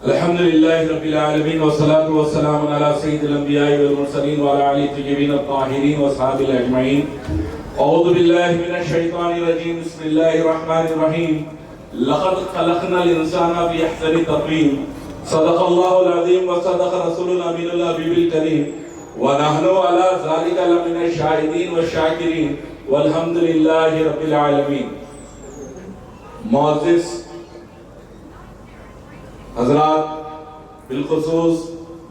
الحمد لله رب العالمين والصلاة والسلام على سيد الأنبياء والمرسلين وعلى آله الطيبين الطاهرين وأصحابه أجمعين. أعوذ بالله من الشيطان الرجيم. بسم الله الرحمن الرحيم. لقد خلقنا الإنسان في أحسن تقويم. صدق الله العظيم وصدق رسولنا الأمين الحبيب الكريم. ونحن على ذلك لمن الشاهدين والشاكرين والحمد لله رب العالمين. معزز حضرات، بالخصوص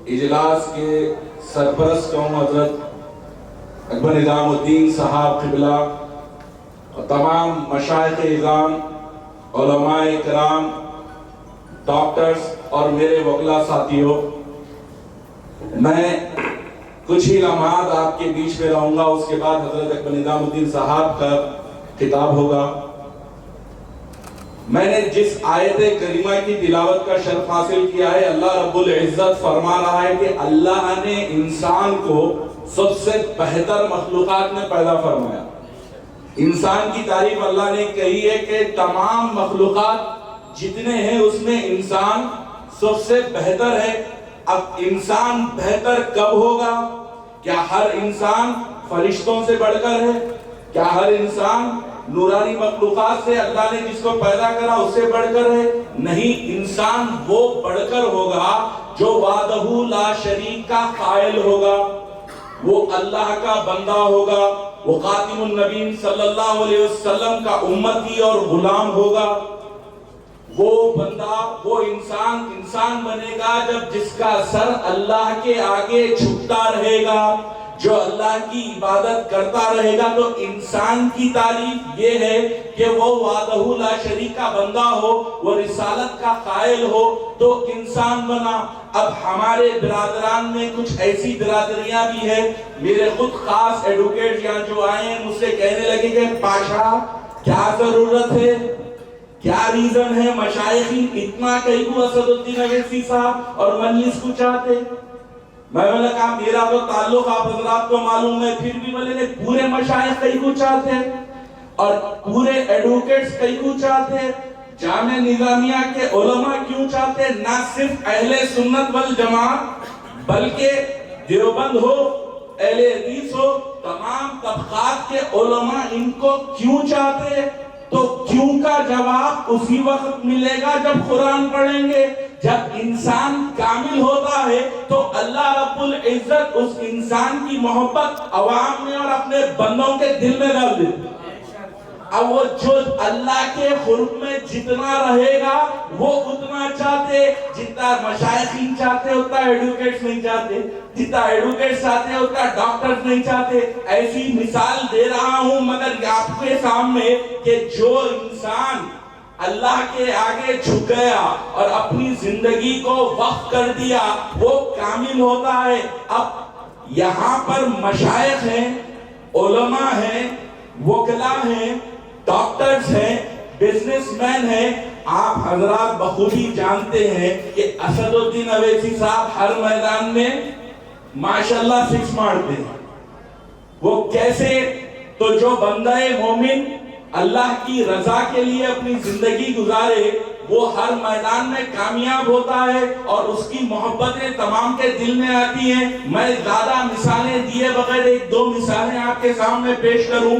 اجلاس کے سرپرست قوم حضرت اکبر نظام الدین صاحب قبلہ اور تمام مشائخ اعظام، علماء کرام، ڈاکٹرز اور میرے وکلا ساتھیوں، میں کچھ ہی لمحات آپ کے بیچ میں رہوں گا، اس کے بعد حضرت اکبر نظام الدین صاحب کا خطاب ہوگا۔ میں نے جس آیت کریمہ کی تلاوت کا شرف حاصل کیا ہے، اللہ رب العزت فرما رہا ہے کہ اللہ نے انسان کو سب سے بہتر مخلوقات میں پیدا فرمایا۔ انسان کی تعریف اللہ نے کہی ہے کہ تمام مخلوقات جتنے ہیں اس میں انسان سب سے بہتر ہے۔ اب انسان بہتر کب ہوگا؟ کیا ہر انسان فرشتوں سے بڑھ کر ہے؟ کیا ہر انسان نورانی مخلوقات سے اللہ نے جس کو پیدا کرا اس سے بڑھ کر ہے؟ نہیں، انسان وہ بڑھ کر ہوگا جو وحدہ لا شریک کا قائل ہوگا، وہ اللہ کا بندہ ہوگا، وہ خاتم النبیین صلی اللہ علیہ وسلم کا امتی اور غلام ہوگا۔ وہ بندہ، وہ انسان بنے گا جب جس کا سر اللہ کے آگے جھکتا رہے گا، جو اللہ کی عبادت کرتا رہے گا۔ تو انسان کی تعریف یہ ہے کہ وہ وحدہ لا شریک کا بندہ ہو، وہ رسالت کا قائل ہو تو انسان بنا۔ اب ہمارے برادران میں کچھ ایسی برادریاں بھی ہیں، میرے خود خاص ایڈوکیٹ یہاں جو آئے ہیں مجھ سے کہنے لگے کہ پاشا کیا ضرورت ہے، کیا ریزن ہے مشائخین اتنا کہیں کو اسد الدین اویسی صاحب اور مجلس کو چاہتے؟ میں نے کہا میرا تو تعلق آپ حضرات کو معلوم ہے، پھر بھی بولے پورے مشائخ کئی کو چاہتے ہیں اور پورے ایڈوکیٹس کئی کو چاہتے ہیں، جامعہ نظامیہ کے علماء کیوں چاہتے ہیں؟ نہ صرف اہل سنت والجماعت بلکہ دیوبند ہو، اہل حدیث ہو، تمام طبقات کے علماء ان کو کیوں چاہتے ہیں؟ تو کیوں کا جواب اسی وقت ملے گا جب قرآن پڑھیں گے۔ جب انسان کامل ہوتا ہے تو اللہ رب العزت اس انسان کی محبت عوام میں اور اپنے بندوں کے دل میں ڈال دیتے۔ اب وہ جو اللہ کے قرب میں جتنا رہے گا وہ اتنا چاہتے، جتنا مشائخین چاہتے اتنا ایڈوکیٹس نہیں چاہتے، جتنا ایڈوکیٹس چاہتے اتنا ڈاکٹرز نہیں چاہتے۔ ایسی مثال دے رہا ہوں مگر آپ کے سامنے کہ جو انسان اللہ کے آگے جھک گیا اور اپنی زندگی کو وقف کر دیا وہ کامل ہوتا ہے۔ اب یہاں پر مشائخ ہیں، علماء ہیں، وکلا ہیں، ڈاکٹرز ہیں، بزنس مین ہیں۔ آپ حضرات بخوبی جانتے ہیں کہ اسد الدین اویسی صاحب ہر میدان میں ماشاءاللہ سکس مارتے ہیں۔ وہ کیسے؟ تو جو بندہ مومن اللہ کی رضا کے لیے اپنی زندگی گزارے وہ ہر میدان میں کامیاب ہوتا ہے اور اس کی محبتیں تمام کے دل میں آتی ہیں۔ میں زیادہ مثالیں دیے بغیر ایک دو مثالیں آپ کے سامنے پیش کروں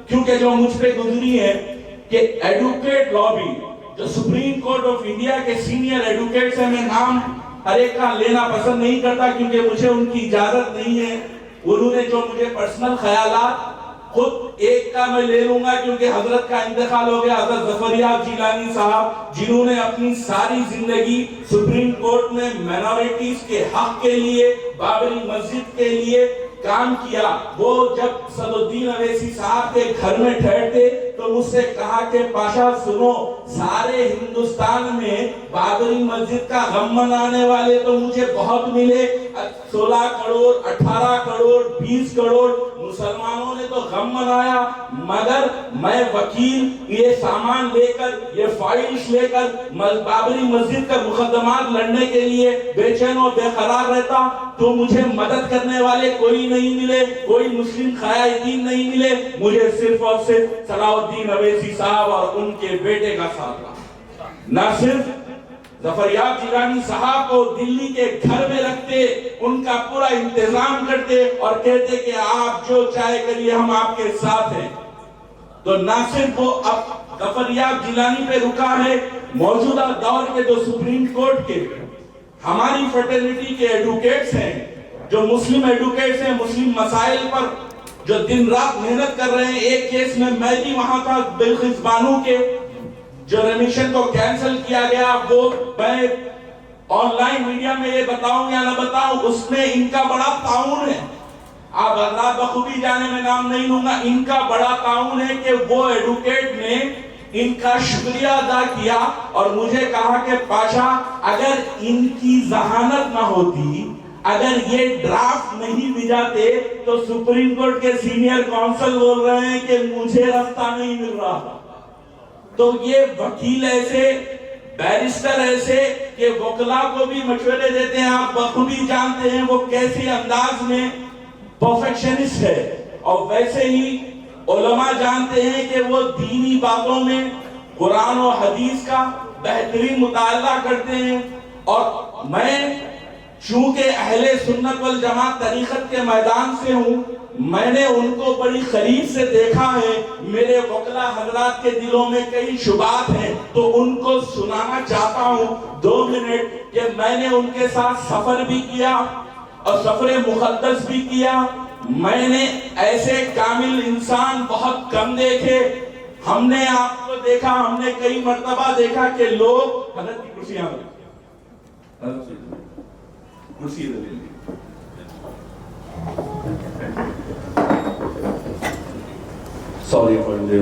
کیونکہ جو مجھ پہ گزری ہے کہ ایڈوکیٹ لابی جو سپریم کورٹ آف انڈیا کے سینئر ایڈوکیٹس ہیں، میں نام ہر ایک کا لینا پسند نہیں کرتا کیونکہ مجھے ان کی اجازت نہیں ہے۔ انہوں نے جو مجھے پرسنل خیالات خود ایک کا میں لے لوں گا کیونکہ حضرت کا انتقال ہو گیا، حضرت ظفر یاب جیلانی صاحب جنہوں نے اپنی ساری زندگی سپریم کورٹ میں مینورٹیز کے حق کے لیے، بابری مسجد کے لیے کام کیا۔ وہ جب اسد الدین اویسی صاحب کے گھر میں ٹھہرتے تو مجھ سے کہا کہ پاشا سنو، سارے ہندوستان میں بابری مسجد کا غم منانے والے تو مجھے بہت ملے، 16 کروڑ 18 کروڑ 20 کروڑ مسلمانوں نے تو غم منایا، مگر میں وکیل یہ سامان لے کر، یہ فائلز لے کر بابری مسجد کا مقدمات لڑنے کے لیے بے چین و بے قرار رہتا تو مجھے مدد کرنے والے کوئی نہیں ملے، کوئی مسلم قائدین نہیں ملے، مجھے صرف اور صرف صلاح الدین اویسی صاحب اور ان کے بیٹے کا ساتھ رہا۔ نہ صرف ظفریاب جیلانی صاحب کو دلی کے گھر میں رکھتے، ان کا پورا انتظام کرتے اور کہتے کہ آپ جو چاہے کریے، ہم آپ کے ساتھ ہیں۔ تو نہ صرف وہ اب ظفریاب جیلانی پہ رکا ہے، موجودہ دور کے جو سپریم کورٹ کے ہماری فرٹرنیٹی کے ایڈوکیٹس ہیں، جو مسلم ایڈوکیٹس ہیں، مسلم مسائل پر جو دن رات محنت کر رہے ہیں۔ ایک کیس میں بھی وہاں تھا، بلقیس بانو کے جو ریمیشن کو کینسل کیا گیا، وہ میں آن لائن میڈیا میں یہ بتاؤں یا نہ بتاؤں، اس میں ان کا بڑا تعاون ہے۔ آپ حضرات بخوبی جانے میں نام نہیں لوں گا، ان کا بڑا تعاون ہے کہ وہ ایڈوکیٹ نے ان کا شکریہ ادا کیا اور مجھے کہا کہ پاشا اگر ان کی ذہانت نہ ہوتی، اگر یہ ڈرافٹ نہیں بھیجاتے تو سپریم کورٹ کے سینئر کونسل بول رہے ہیں کہ مجھے راستہ نہیں مل رہا۔ تو یہ وکیل ایسے، بیرسٹر ایسے کہ وکلا کو بھی مشورے دیتے ہیں۔ آپ بخوبی جانتے ہیں وہ کیسے انداز میں پرفیکشنسٹ ہے، اور ویسے ہی علماء جانتے ہیں کہ وہ دینی باتوں میں قرآن و حدیث کا بہترین مطالعہ کرتے ہیں۔ اور میں چونکہ اہل سنت والجماعت طریقت کے میدان سے ہوں، میں نے ان کو بڑی قریب سے دیکھا ہے۔ میرے وکلا حضرات کے دلوں میں کئی شبہات ہیں، تو ان کو سنانا چاہتا ہوں 2 منٹ کہ میں نے ان کے ساتھ سفر بھی کیا اور سفر مقدس بھی کیا۔ میں نے ایسے کامل انسان بہت کم دیکھے۔ ہم نے آپ کو دیکھا، ہم نے کئی مرتبہ دیکھا کہ لوگ حضرت کی کرسیاں کرسی دے دیں۔ Sorry for the